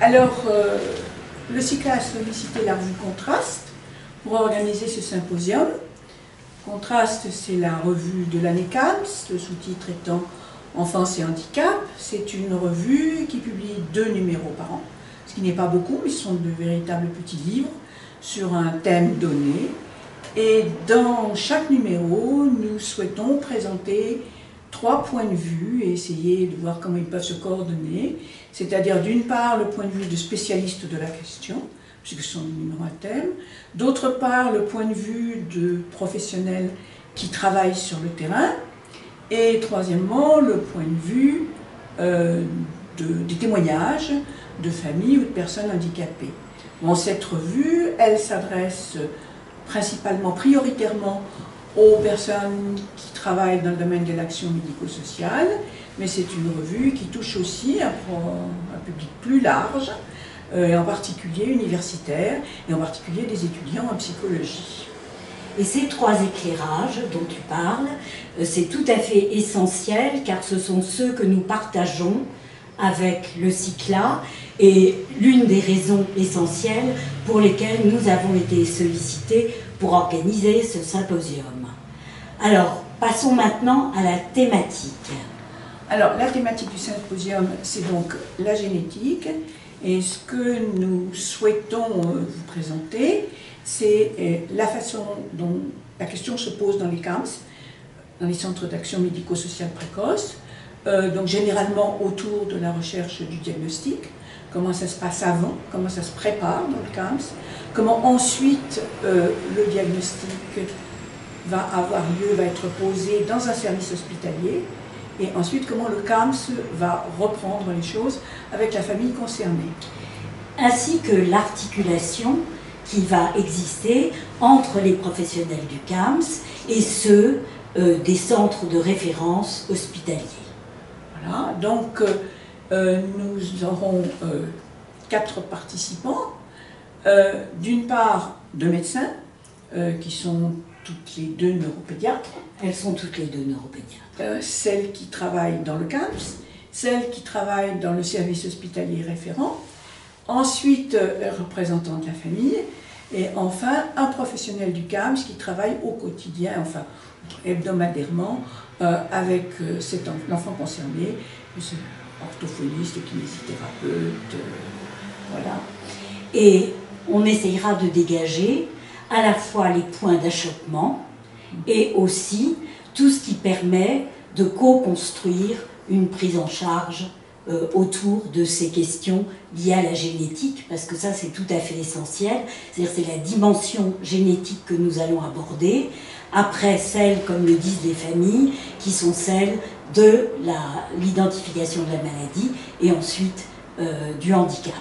Alors, le CICLA a sollicité la revue Contraste pour organiser ce symposium. Contraste, c'est la revue de l'année CAMS, le sous-titre étant Enfance et handicap. C'est une revue qui publie 2 numéros par an, ce qui n'est pas beaucoup, mais ce sont de véritables petits livres sur un thème donné. Et dans chaque numéro, nous souhaitons présenter 3 points de vue et essayer de voir comment ils peuvent se coordonner. C'est-à-dire d'une part le point de vue de spécialistes de la question, puisque ce sont des numéros à thème. D'autre part le point de vue de professionnels qui travaillent sur le terrain. Et troisièmement le point de vue des témoignages de familles ou de personnes handicapées. Bon, cette revue, elle s'adresse principalement, prioritairement aux personnes qui travaillent dans le domaine de l'action médico-sociale, mais c'est une revue qui touche aussi un public plus large, et en particulier universitaire, et en particulier des étudiants en psychologie. Et ces 3 éclairages dont tu parles, c'est tout à fait essentiel, car ce sont ceux que nous partageons avec le CICLA, et l'une des raisons essentielles pour lesquelles nous avons été sollicités pour organiser ce symposium. Alors, passons maintenant à la thématique. Alors, la thématique du symposium, c'est donc la génétique, et ce que nous souhaitons vous présenter, c'est la façon dont la question se pose dans les CAMS, dans les centres d'action médico-sociale précoce, donc généralement autour de la recherche du diagnostic, comment ça se passe avant, comment ça se prépare dans le CAMS, comment ensuite le diagnostic va avoir lieu, va être posé dans un service hospitalier, et ensuite comment le CAMS va reprendre les choses avec la famille concernée. Ainsi que l'articulation qui va exister entre les professionnels du CAMS et ceux des centres de référence hospitaliers. Voilà, donc nous aurons 4 participants, d'une part 2 médecins qui sont toutes les 2 neuropédiatres. Elles sont toutes les 2 neuropédiatres. Celle qui travaille dans le CAMS, celle qui travaille dans le service hospitalier référent, ensuite représentant de la famille, et enfin un professionnel du CAMS qui travaille au quotidien, enfin hebdomadairement, avec l'enfant concerné, orthophoniste, kinésithérapeute, voilà. Et on essayera de dégager à la fois les points d'achoppement et aussi tout ce qui permet de co-construire une prise en charge autour de ces questions liées à la génétique, parce que ça c'est tout à fait essentiel, c'est-à-dire c'est la dimension génétique que nous allons aborder, après celles, comme le disent les familles, qui sont celles de l'identification de la maladie et ensuite du handicap.